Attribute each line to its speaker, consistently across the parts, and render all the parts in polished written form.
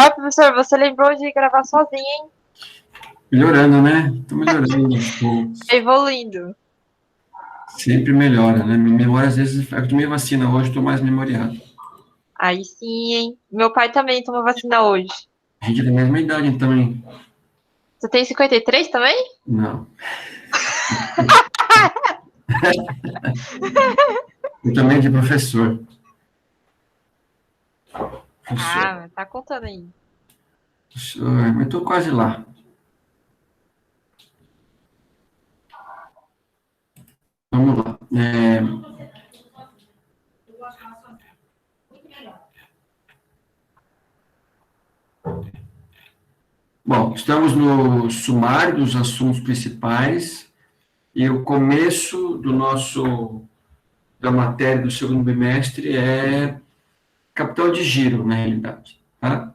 Speaker 1: Ah, professor, você lembrou de gravar sozinho, hein?
Speaker 2: Melhorando, né? Tô melhorando aos poucos.
Speaker 1: Evoluindo.
Speaker 2: Sempre melhora, né? Minha memória, às vezes, eu tomei vacina hoje, tô mais memoriado.
Speaker 1: Aí sim, hein? Meu pai também tomou vacina hoje.
Speaker 2: A gente é da mesma idade, então, hein?
Speaker 1: Você tem 53 também?
Speaker 2: Não. Eu também de professor. Professor,
Speaker 1: Ah, tá contando aí.
Speaker 2: professor, mas tô quase lá. Vamos lá. Bom, estamos no sumário dos assuntos principais e o começo da matéria do segundo bimestre é capital de giro, na realidade, tá?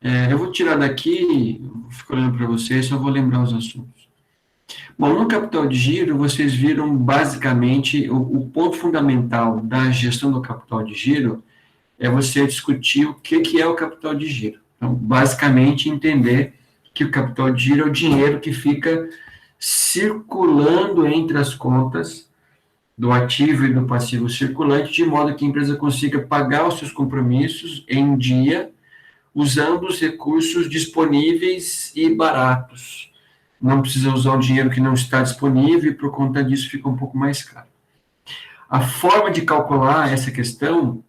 Speaker 2: Eu vou tirar daqui, fico olhando para vocês, só vou lembrar os assuntos. Bom, no capital de giro, vocês viram basicamente o ponto fundamental da gestão do capital de giro é você discutir o que é o capital de giro. Então, basicamente, entender que o capital de giro é o dinheiro que fica circulando entre as contas do ativo e do passivo circulante, de modo que a empresa consiga pagar os seus compromissos em dia, usando os recursos disponíveis e baratos. Não precisa usar o dinheiro que não está disponível e, por conta disso, fica um pouco mais caro. A forma de calcular essa questão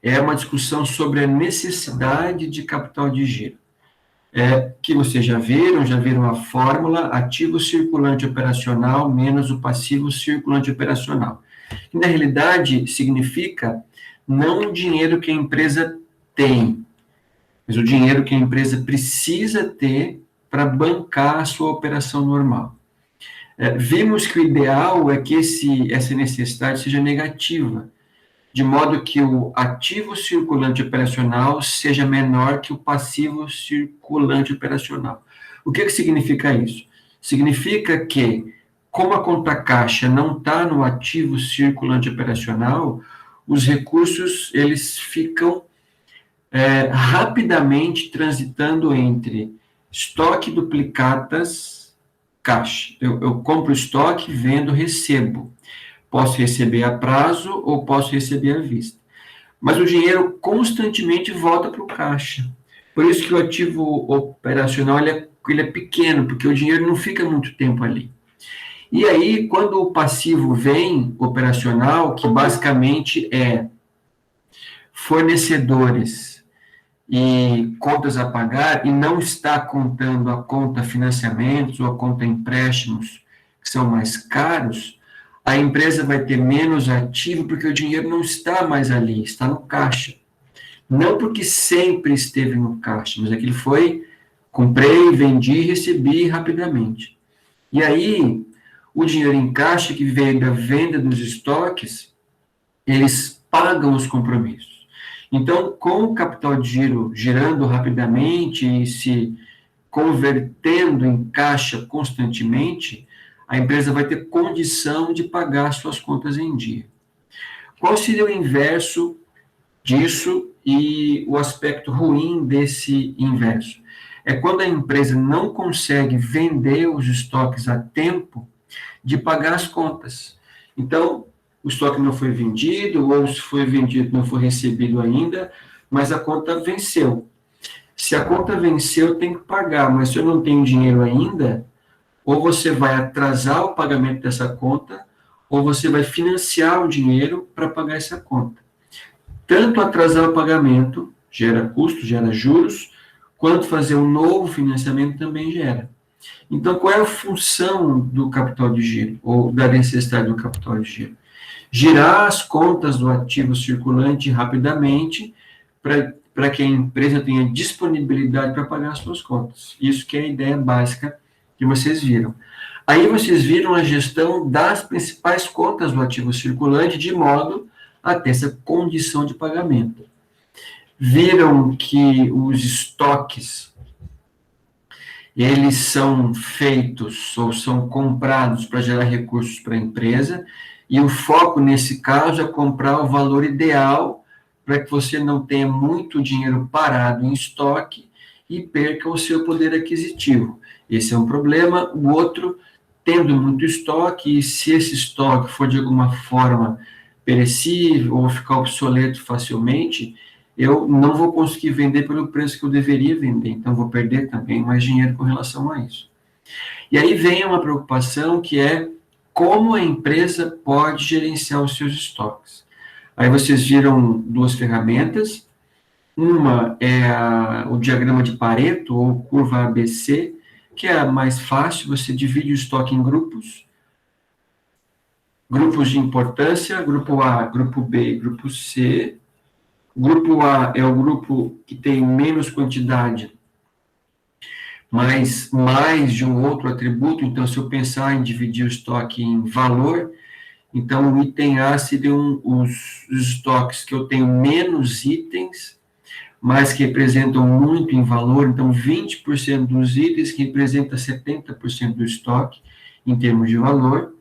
Speaker 2: é uma discussão sobre a necessidade de capital de giro. Que vocês já viram a fórmula ativo circulante operacional menos o passivo circulante operacional. Que, na realidade, significa não o dinheiro que a empresa tem, mas o dinheiro que a empresa precisa ter para bancar a sua operação normal. Vimos que o ideal é que essa necessidade seja negativa, de modo que o ativo circulante operacional seja menor que o passivo circulante operacional. O que significa isso? Significa que, como a conta caixa não está no ativo circulante operacional, os recursos eles ficam rapidamente transitando entre estoque, duplicatas, caixa. Eu compro estoque, vendo, recebo. Posso receber a prazo ou posso receber à vista. Mas o dinheiro constantemente volta para o caixa. Por isso que o ativo operacional ele é pequeno, porque o dinheiro não fica muito tempo ali. E aí, quando o passivo vem operacional, que basicamente é fornecedores e contas a pagar, e não está contando a conta financiamentos ou a conta empréstimos, que são mais caros, a empresa vai ter menos ativo porque o dinheiro não está mais ali, está no caixa. Não porque sempre esteve no caixa, mas aquilo foi, comprei, vendi, recebi rapidamente. E aí, o dinheiro em caixa que veio da venda dos estoques, eles pagam os compromissos. Então, com o capital de giro girando rapidamente e se convertendo em caixa constantemente, a empresa vai ter condição de pagar suas contas em dia. Qual seria o inverso disso e o aspecto ruim desse inverso? É quando a empresa não consegue vender os estoques a tempo de pagar as contas. Então, o estoque não foi vendido, ou se foi vendido, não foi recebido ainda, mas a conta venceu. Se a conta venceu, tem que pagar, mas se eu não tenho dinheiro ainda, ou você vai atrasar o pagamento dessa conta, ou você vai financiar o dinheiro para pagar essa conta. Tanto atrasar o pagamento gera custo, gera juros, quanto fazer um novo financiamento também gera. Então, qual é a função do capital de giro, ou da necessidade do capital de giro? Girar as contas do ativo circulante rapidamente para que a empresa tenha disponibilidade para pagar as suas contas. Isso que é a ideia básica que vocês viram. Aí vocês viram a gestão das principais contas do ativo circulante, de modo a ter essa condição de pagamento. Viram que os estoques eles são feitos ou são comprados para gerar recursos para a empresa, e o foco nesse caso é comprar o valor ideal para que você não tenha muito dinheiro parado em estoque e perca o seu poder aquisitivo. Esse é um problema. O outro, tendo muito estoque, e se esse estoque for de alguma forma perecível ou ficar obsoleto facilmente, eu não vou conseguir vender pelo preço que eu deveria vender, então vou perder também mais dinheiro com relação a isso. E aí vem uma preocupação que é como a empresa pode gerenciar os seus estoques. Aí vocês viram duas ferramentas, uma é o diagrama de Pareto, ou curva ABC, que é a mais fácil, você divide o estoque em grupos, grupos de importância, grupo A, grupo B, grupo C. O grupo A é o grupo que tem menos quantidade, mas mais de um outro atributo. Então, se eu pensar em dividir o estoque em valor, então o item A seriam os estoques que eu tenho menos itens, mas que representam muito em valor. Então, 20% dos itens que representa 70% do estoque em termos de valor.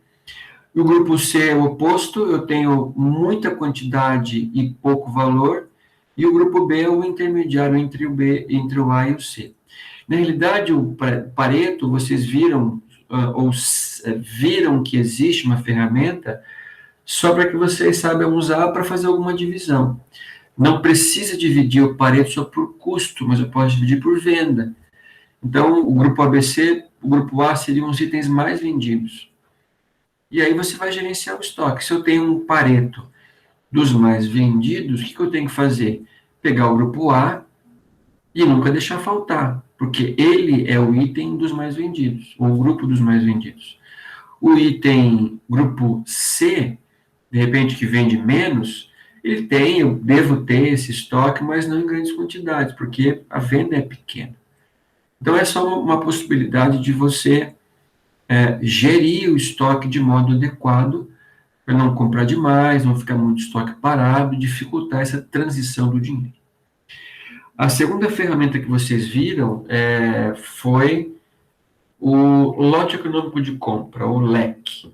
Speaker 2: E o grupo C é o oposto, eu tenho muita quantidade e pouco valor, e o grupo B é o intermediário entre o B, entre o A e o C. Na realidade, o Pareto, vocês viram, viram que existe uma ferramenta só para que vocês saibam usar para fazer alguma divisão. Não precisa dividir o Pareto só por custo, mas eu posso dividir por venda. Então, o grupo ABC, o grupo A seriam os itens mais vendidos. E aí você vai gerenciar o estoque. Se eu tenho um Pareto dos mais vendidos, o que eu tenho que fazer? Pegar o grupo A e nunca deixar faltar, porque ele é o item dos mais vendidos, ou o grupo dos mais vendidos. O item grupo C, de repente que vende menos, eu devo ter esse estoque, mas não em grandes quantidades, porque a venda é pequena. Então é só uma possibilidade de você gerir o estoque de modo adequado, para não comprar demais, não ficar muito estoque parado, dificultar essa transição do dinheiro. A segunda ferramenta que vocês viram foi o lote econômico de compra, o LEC.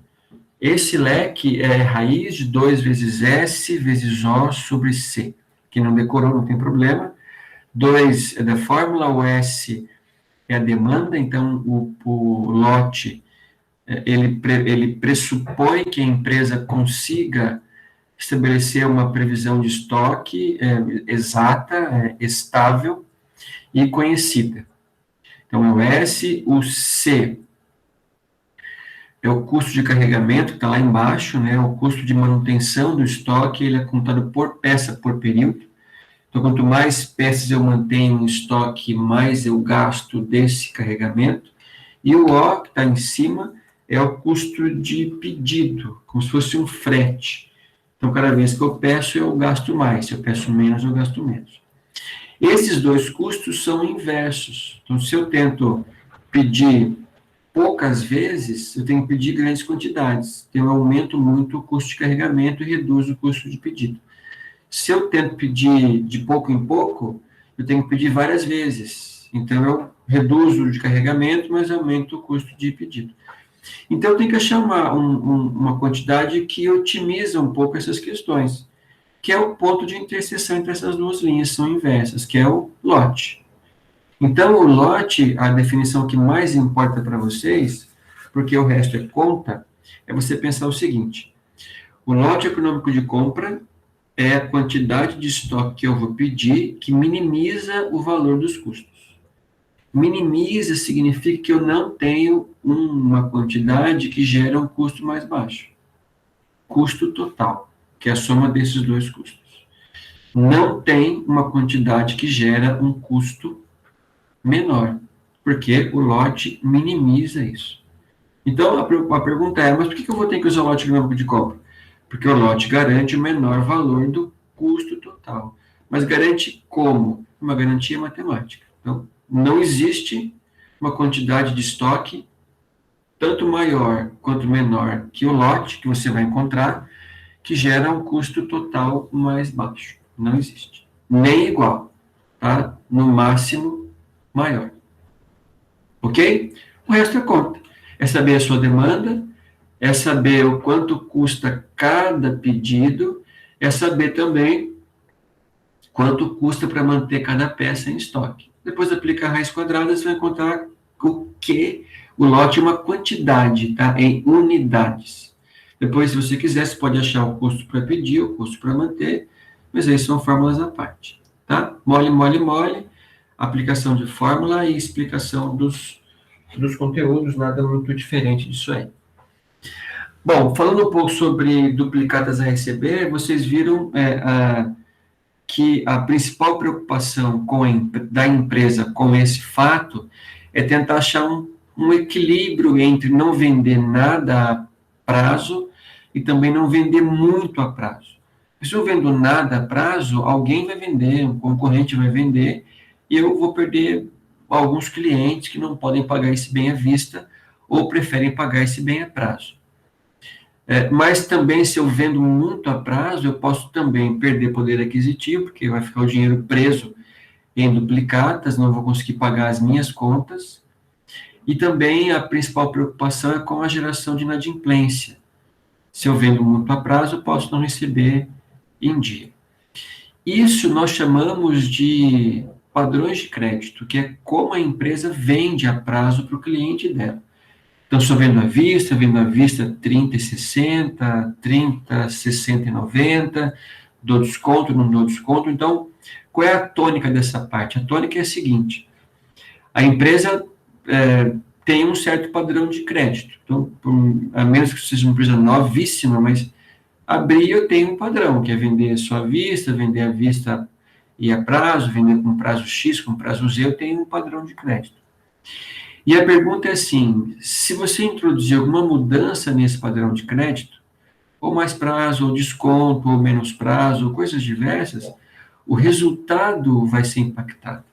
Speaker 2: Esse LEC é raiz de 2 vezes S vezes O sobre C. Quem não decorou não tem problema. 2 é da fórmula, o S é a demanda, então o lote ele pressupõe que a empresa consiga estabelecer uma previsão de estoque exata, estável e conhecida. Então, é o S, o C é o custo de carregamento, que está lá embaixo, né? O custo de manutenção do estoque, ele é contado por peça por período. Então, quanto mais peças eu mantenho em estoque, mais eu gasto desse carregamento. E o O, que está em cima, é o custo de pedido, como se fosse um frete. Então, cada vez que eu peço, eu gasto mais. Se eu peço menos, eu gasto menos. Esses dois custos são inversos. Então, se eu tento pedir poucas vezes, eu tenho que pedir grandes quantidades. Então, eu aumento muito o custo de carregamento e reduzo o custo de pedido. Se eu tento pedir de pouco em pouco, eu tenho que pedir várias vezes. Então, eu reduzo o de carregamento, mas aumento o custo de pedido. Então, eu tenho que achar uma quantidade que otimiza um pouco essas questões, que é o ponto de interseção entre essas duas linhas, são inversas, que é o lote. Então, o lote, a definição que mais importa para vocês, porque o resto é conta, é você pensar o seguinte: o lote econômico de compra é a quantidade de estoque que eu vou pedir que minimiza o valor dos custos. Minimiza significa que eu não tenho uma quantidade que gera um custo mais baixo. Custo total, que é a soma desses dois custos. Não tem uma quantidade que gera um custo menor, porque o lote minimiza isso. Então, a pergunta é, mas por que eu vou ter que usar o lote econômico de compra? Porque o lote garante o menor valor do custo total. Mas garante como? Uma garantia matemática. Então, não existe uma quantidade de estoque tanto maior quanto menor que o lote que você vai encontrar, que gera um custo total mais baixo. Não existe. Nem igual, tá? No máximo, maior. Ok? O resto é conta. É saber a sua demanda, é saber o quanto custa cada pedido, é saber também quanto custa para manter cada peça em estoque. Depois aplica a raiz quadrada, você vai encontrar o lote é uma quantidade, tá? Em unidades. Depois, se você quiser, você pode achar o custo para pedir, o custo para manter, mas aí são fórmulas à parte, tá? Mole, mole, mole, aplicação de fórmula e explicação dos conteúdos, nada muito diferente disso aí. Bom, falando um pouco sobre duplicatas a receber, vocês viram que a principal preocupação da empresa com esse fato é tentar achar um equilíbrio entre não vender nada a prazo e também não vender muito a prazo. Se eu vendo nada a prazo, alguém vai vender, um concorrente vai vender, e eu vou perder alguns clientes que não podem pagar esse bem à vista ou preferem pagar esse bem a prazo. Mas também, se eu vendo muito a prazo, eu posso também perder poder aquisitivo, porque vai ficar o dinheiro preso em duplicatas, não vou conseguir pagar as minhas contas. E também a principal preocupação é com a geração de inadimplência. Se eu vendo muito a prazo, eu posso não receber em dia. Isso nós chamamos de padrões de crédito, que é como a empresa vende a prazo para o cliente dela. Então, se eu vendo à vista 30 e 60, 30, 60 e 90, dou desconto, não dou desconto. Então, qual é a tônica dessa parte? A tônica é a seguinte: a empresa tem um certo padrão de crédito. Então, a menos que seja uma empresa novíssima, mas abrir eu tenho um padrão, que é vender só à vista, vender à vista e a prazo, vender com prazo X, com prazo Z, eu tenho um padrão de crédito. E a pergunta é assim: se você introduzir alguma mudança nesse padrão de crédito, ou mais prazo, ou desconto, ou menos prazo, ou coisas diversas, o resultado vai ser impactado.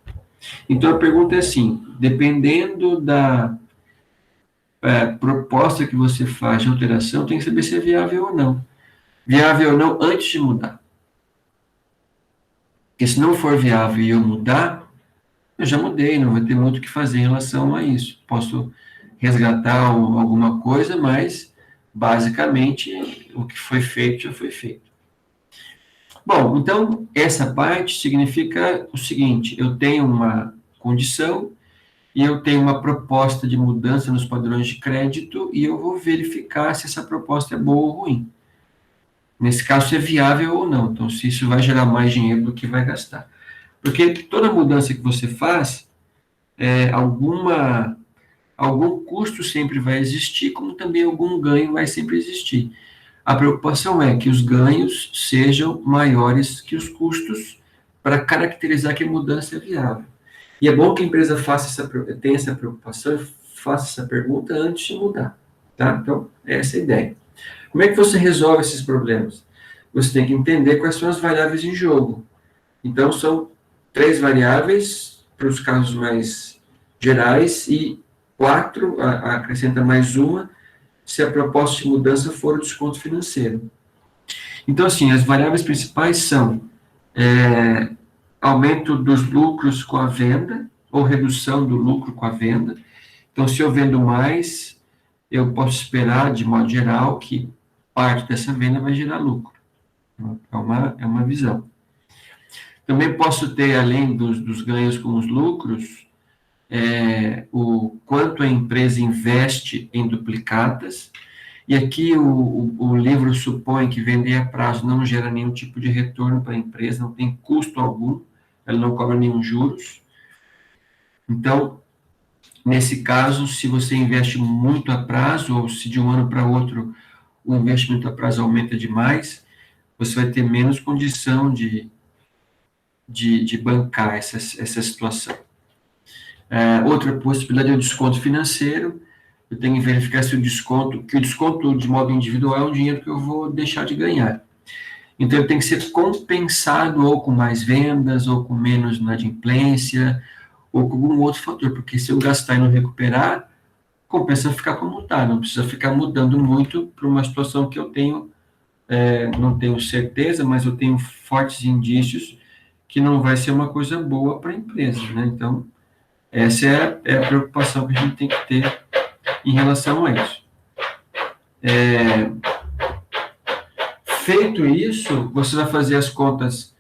Speaker 2: Então, a pergunta é assim: dependendo da proposta que você faz de alteração, tem que saber se é viável ou não. Viável ou não antes de mudar. Porque se não for viável e eu mudar, eu já mudei, não vai ter muito o que fazer em relação a isso. Posso resgatar alguma coisa, mas, basicamente, o que foi feito já foi feito. Bom, então, essa parte significa o seguinte: eu tenho uma condição e eu tenho uma proposta de mudança nos padrões de crédito e eu vou verificar se essa proposta é boa ou ruim. Nesse caso, se é viável ou não. Então, se isso vai gerar mais dinheiro do que vai gastar. Porque toda mudança que você faz, algum custo sempre vai existir, como também algum ganho vai sempre existir. A preocupação é que os ganhos sejam maiores que os custos para caracterizar que a mudança é viável. E é bom que a empresa tenha essa preocupação e faça essa pergunta antes de mudar. Tá? Então, essa é a ideia. Como é que você resolve esses problemas? Você tem que entender quais são as variáveis em jogo. Então, são 3 variáveis para os casos mais gerais e 4, acrescenta mais uma, se a proposta de mudança for o desconto financeiro. Então, assim, as variáveis principais são aumento dos lucros com a venda ou redução do lucro com a venda. Então, se eu vendo mais, eu posso esperar, de modo geral, que parte dessa venda vai gerar lucro. É uma visão. Também posso ter, além dos ganhos com os lucros, o quanto a empresa investe em duplicatas. E aqui o livro supõe que vender a prazo não gera nenhum tipo de retorno para a empresa, não tem custo algum, ela não cobra nenhum juros. Então, nesse caso, se você investe muito a prazo, ou se de um ano para outro o investimento a prazo aumenta demais, você vai ter menos condição de bancar essa situação. Outra possibilidade é o desconto financeiro. Eu tenho que verificar se o desconto de modo individual é um dinheiro que eu vou deixar de ganhar. Então, ele tem que ser compensado ou com mais vendas, ou com menos inadimplência, ou com algum outro fator, porque se eu gastar e não recuperar, compensa ficar como está, não precisa ficar mudando muito para uma situação que eu tenho, não tenho certeza, mas eu tenho fortes indícios que não vai ser uma coisa boa para a empresa, né? Então, essa é a preocupação que a gente tem que ter em relação a isso. Feito isso, você vai fazer as contas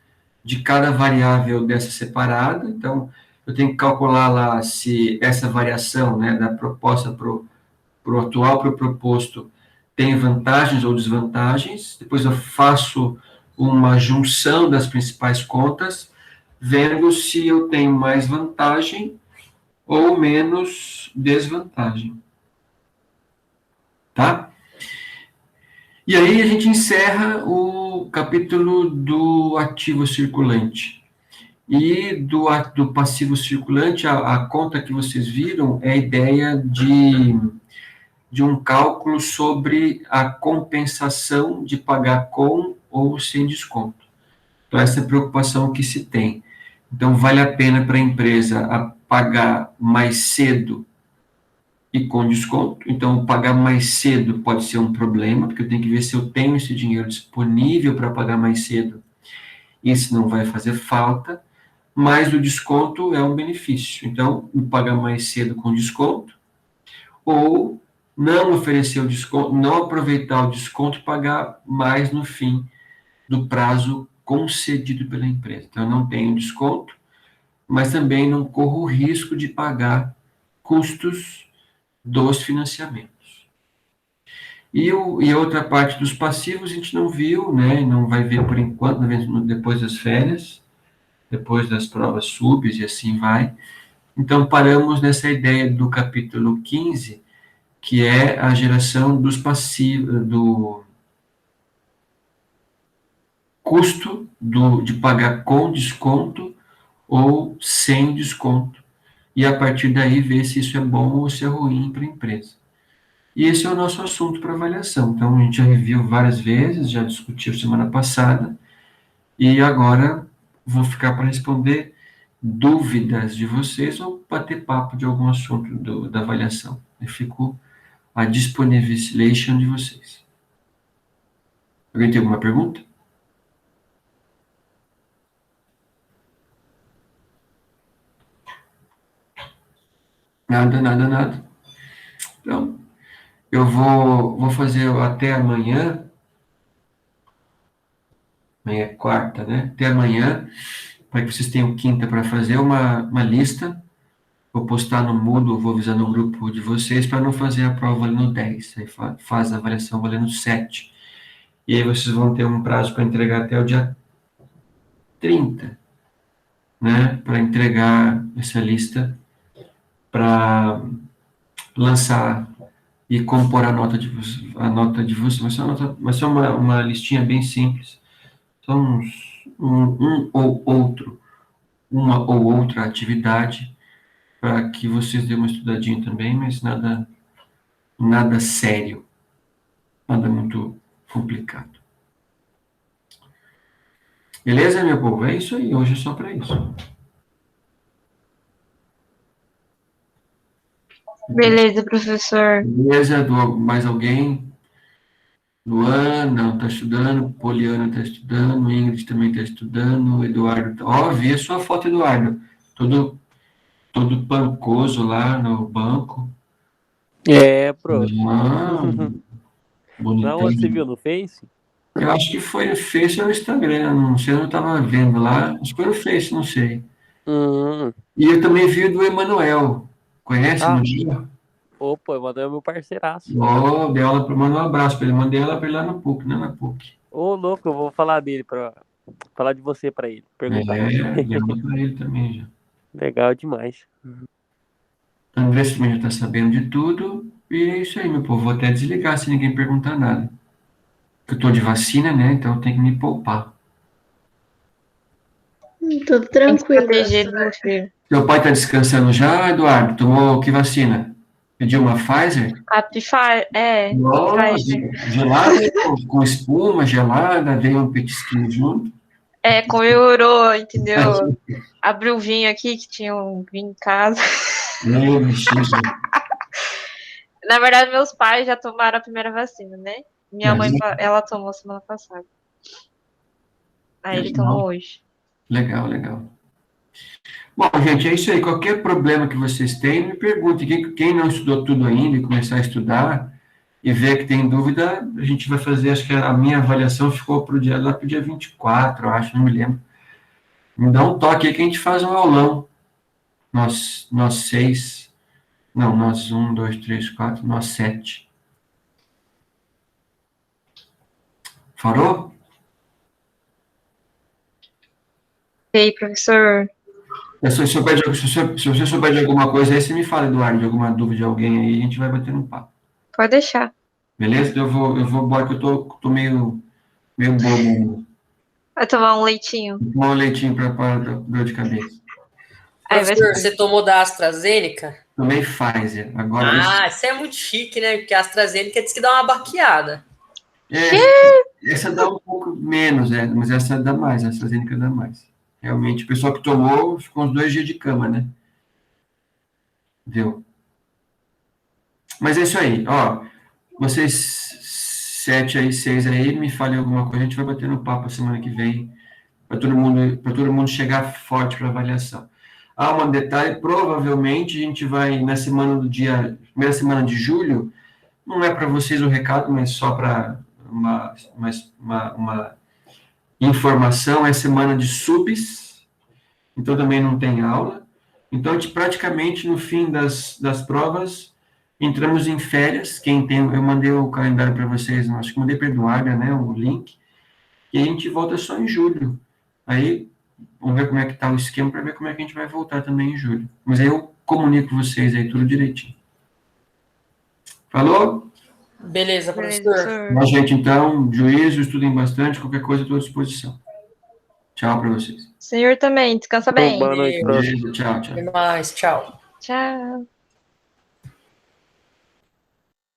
Speaker 2: de cada variável dessa separada. Então, eu tenho que calcular lá se essa variação, né, da proposta para o atual, para o proposto, tem vantagens ou desvantagens. Depois eu faço uma junção das principais contas, vendo se eu tenho mais vantagem ou menos desvantagem. Tá? E aí a gente encerra o capítulo do ativo circulante. E do passivo circulante, a conta que vocês viram é a ideia de um cálculo sobre a compensação de pagar com ou sem desconto. Então, essa é a preocupação que se tem. Então, vale a pena para a empresa pagar mais cedo e com desconto. Então, pagar mais cedo pode ser um problema, porque eu tenho que ver se eu tenho esse dinheiro disponível para pagar mais cedo. Isso não vai fazer falta, mas o desconto é um benefício. Então, pagar mais cedo com desconto, ou não oferecer o desconto, não aproveitar o desconto e pagar mais no fim do prazo concedido pela empresa. Então, eu não tenho desconto, mas também não corro o risco de pagar custos dos financiamentos. E a outra parte dos passivos a gente não viu, né? Não vai ver por enquanto, depois das férias, depois das provas SUBs e assim vai. Então, paramos nessa ideia do capítulo 15, que é a geração dos passivos, do custo de pagar com desconto ou sem desconto. E a partir daí ver se isso é bom ou se é ruim para a empresa. E esse é o nosso assunto para avaliação. Então, a gente já reviu várias vezes, já discutiu semana passada, e agora vou ficar para responder dúvidas de vocês ou bater papo de algum assunto da avaliação. Eu fico à disponibilidade de vocês. Alguém tem alguma pergunta? Nada, nada, nada. Então, eu vou fazer até amanhã. Amanhã é quarta, né? Até amanhã, para que vocês tenham quinta para fazer uma lista. Vou postar no Moodle, vou avisar no grupo de vocês para não fazer a prova valendo 10. Aí faz a avaliação valendo 7. E aí vocês vão ter um prazo para entregar até o dia 30, né? Para entregar essa lista, para lançar e compor a nota de vocês. Vai ser uma listinha bem simples. São uma ou outra atividade para que vocês dêem uma estudadinha também, mas nada sério, nada muito complicado. Beleza, meu povo? É isso aí, hoje é só para isso.
Speaker 1: Beleza, professor.
Speaker 2: Beleza, mais alguém? Luana não está estudando, Poliana está estudando, Ingrid também está estudando, Eduardo tá... Ó, vi a sua foto, Eduardo. Todo pancoso lá no banco.
Speaker 3: É, pro.
Speaker 2: Bonitão.
Speaker 3: Não, você viu no Face?
Speaker 2: Eu acho que foi no Face ou no Instagram, não sei, eu não estava vendo lá. Acho que foi no Face, não sei. E eu também vi o do Emanuel. Conhece no dia?
Speaker 3: Opa, eu mandei o meu parceiraço.
Speaker 2: Ó, dei aula, mandei um abraço para ele. Mandei ela para ele lá no PUC, não na PUC.
Speaker 3: Ô, louco, eu vou falar dele, falar de você para ele. Perguntar.
Speaker 2: Dei aula para ele também já.
Speaker 3: Legal demais.
Speaker 2: André também já está sabendo de tudo. E é isso aí, meu povo. Vou até desligar se ninguém perguntar nada. Eu estou de vacina, né? Então eu tenho que me poupar.
Speaker 4: Tudo tranquilo.
Speaker 1: Protegido, meu filho.
Speaker 2: Seu pai está descansando já, Eduardo? Tomou que vacina? Pediu uma Pfizer?
Speaker 1: A Pfizer,
Speaker 2: Nossa,
Speaker 1: Pfizer.
Speaker 2: gelada, com espuma, gelada, veio um petisquinho junto.
Speaker 1: Comemorou, entendeu? Abriu o vinho aqui, que tinha um vinho em casa. Na verdade, meus pais já tomaram a primeira vacina, né? Minha mãe, ela tomou semana passada. Aí ele tomou hoje.
Speaker 2: Legal. Bom, gente, é isso aí. Qualquer problema que vocês tenham, me pergunte. Quem não estudou tudo ainda e começar a estudar e ver que tem dúvida, a gente vai fazer, acho que a minha avaliação ficou lá pro dia 24, eu acho, não me lembro. Me dá um toque aí que a gente faz um aulão. Nós 6. Não, nós 1, 2, 3, 4, nós 7. Falou?
Speaker 1: E aí, professor?
Speaker 2: Se você souber de alguma coisa aí, você me fala, Eduardo, de alguma dúvida de alguém aí, a gente vai bater um papo.
Speaker 1: Pode deixar.
Speaker 2: Beleza? Então eu vou embora que eu tô meio bobo.
Speaker 1: Vai tomar um leitinho.
Speaker 2: Vou tomar um leitinho para dor de cabeça.
Speaker 1: Aí vai
Speaker 4: Professor, você tomou da AstraZeneca?
Speaker 2: Tomei Pfizer. Agora,
Speaker 4: Isso é muito chique, né? Porque a AstraZeneca diz que dá uma baqueada.
Speaker 2: essa dá um pouco menos, mas essa dá mais, essa AstraZeneca dá mais. Realmente, o pessoal que tomou ficou uns 2 dias de cama, né? Viu? Mas é isso aí, ó. Vocês 7 aí, 6 aí, me falem alguma coisa, a gente vai bater no papo semana que vem, para todo mundo chegar forte para avaliação. Um detalhe, provavelmente a gente vai, na semana do primeira semana de julho, não é para vocês o recado, mas só para uma informação, é semana de subs, então também não tem aula. Então, a gente praticamente, no fim das provas, entramos em férias. Eu mandei o calendário para vocês, acho que mandei para a Eduarda, né, o link, e a gente volta só em julho. Aí, vamos ver como é que está o esquema, para ver como é que a gente vai voltar também em julho. Mas aí eu comunico vocês aí tudo direitinho. Falou?
Speaker 4: Beleza, professor.
Speaker 2: Bom, gente, então, juízo, estudem bastante, qualquer coisa, estou à disposição. Tchau para vocês.
Speaker 1: Senhor também, descansa bem.
Speaker 3: Boa noite, professor.
Speaker 2: Beijo, tchau, tchau.
Speaker 4: Até mais, tchau.
Speaker 1: Tchau.